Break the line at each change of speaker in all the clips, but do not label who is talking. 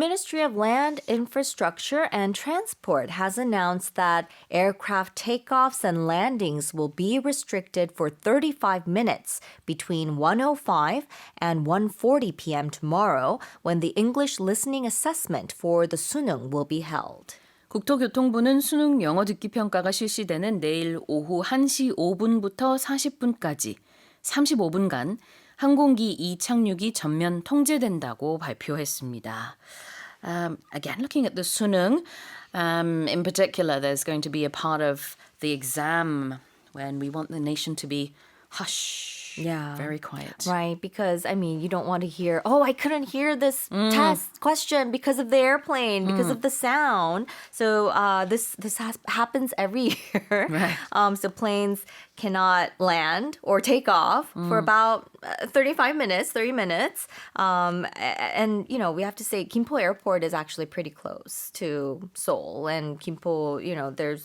Ministry of Land, Infrastructure and Transport has announced that aircraft takeoffs and landings will be restricted for 35 minutes between 1:05 and 1:40 p.m. tomorrow when the English listening assessment for the suneung will be held.
국토교통부는 수능 영어 듣기 평가가 실시되는 내일 오후 1시 5분부터 40분까지 35분간 항공기 이착륙이 전면 통제된다고 발표했습니다. Again, looking at the suneung, in particular, there's going to be a part of the exam when we want the nation to be hush.
Yeah.
Very quiet.
Right, because, you don't want to hear, I couldn't hear this test question because of the airplane, because of the sound. So this happens every year.
Right.
So planes cannot land or take off for about 30 minutes. And, we have to say Gimpo Airport is actually pretty close to Seoul. And Gimpo,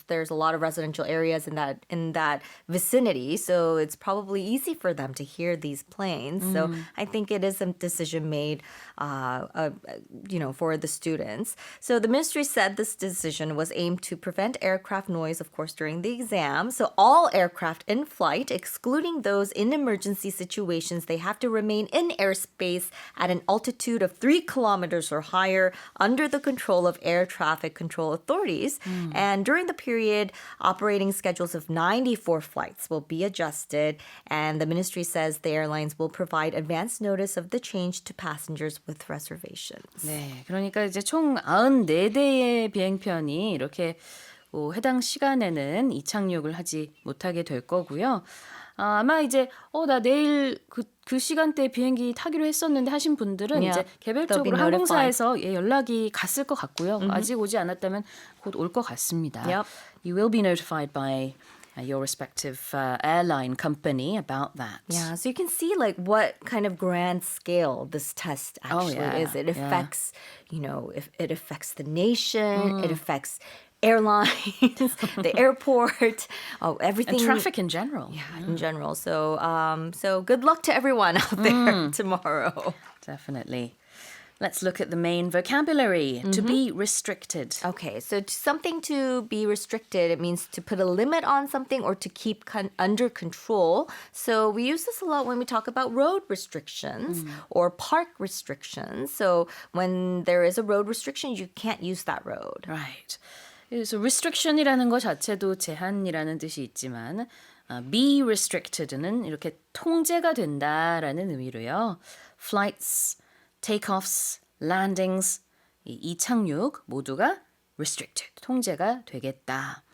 there's a lot of residential areas in that vicinity. So it's probably easy for them to hear these planes. So I think it is a decision made, for the students. So the ministry said this decision was aimed to prevent aircraft noise, of course, during the exam. So all aircraft in flight, excluding those in emergency situations, they have to remain in airspace at an altitude of 3 kilometers or higher under the control of air traffic control authorities. And during the period, operating schedules of 94 flights will be adjusted. And the ministry says the airlines will provide advance notice of the change to passengers with reservations.
네, 그러니까 이제 총 94대의 비행편이 이렇게 해당 시간에는 이착륙을 하지 못하게 될 거고요. 아마 이제 나 내일 그 시간대 비행기 타기로 했었는데 하신 분들은 이제 개별적으로 항공사에서 연락이 갔을 것 같고요. 아직 오지 않았다면 곧 올 것 같습니다.
Yep.
You will be notified by your respective airline company about that.
Yeah, so you can see what kind of grand scale this test actually is. It affects, if it affects the nation, it affects airlines, the airport, everything.
And traffic in general.
Yeah, in general. So, so good luck to everyone out there tomorrow.
Definitely. Let's look at the main vocabulary. To be restricted.
Okay, so something to be restricted, it means to put a limit on something or to keep under control. So we use this a lot when we talk about road restrictions or park restrictions. So when there is a road restriction, you can't use that road.
Right. 그래서 restriction이라는 것 자체도 제한이라는 뜻이 있지만 be restricted는 이렇게 통제가 된다라는 의미로요. Flights, takeoffs, landings, 이착륙 모두가 restricted, 통제가 되겠다.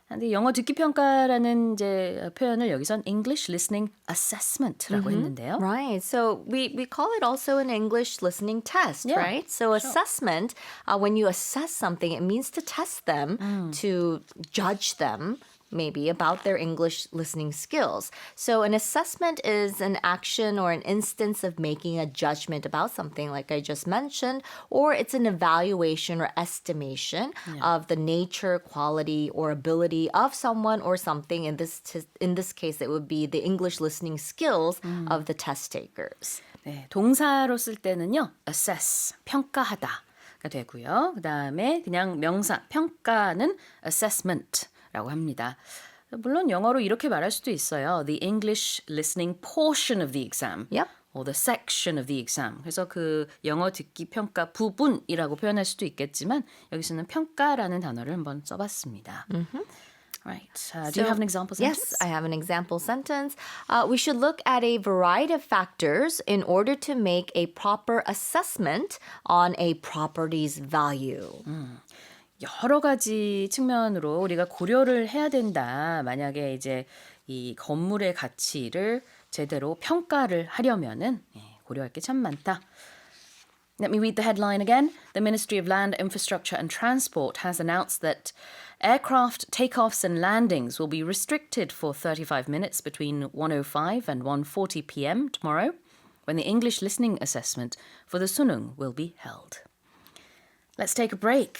근데 영어 듣기 평가라는 이제 표현을 여기선 English listening assessment라고 했는데요.
Right. So we call it also an English listening test, right? So assessment, when you assess something, it means to test them, to judge them, maybe about their English listening skills. So an assessment is an action or an instance of making a judgment about something like I just mentioned, or it's an evaluation or estimation of the nature, quality, or ability of someone or something. In this case, it would be the English listening skills of the test takers.
네, 동사로 쓸 때는요. assess, 평가하다가 되고요. 그다음에 그냥 명사, 평가는 assessment. 라고 합니다. 물론 영어로 이렇게 말할 수도 있어요. The English listening portion of the exam.
Yep.
or the section of the exam. 그래서 그 영어 듣기 평가 부분이라고 표현할 수도 있겠지만 여기서는 평가라는 단어를 한번 써봤습니다. Right. Do you have an example sentence?
Yes, I have an example sentence. We should look at a variety of factors in order to make a proper assessment on a property's value.
여러 가지 측면으로 우리가 고려를 해야 된다. 만약에 이제 이 건물의 가치를 제대로 평가를 하려면은 고려할 게 참 많다. Let me read the headline again. The Ministry of Land, Infrastructure and Transport has announced that aircraft takeoffs and landings will be restricted for 35 minutes between 1:05 and 1:40 p.m. tomorrow, when the English listening assessment for the suneung will be held. Let's take a break.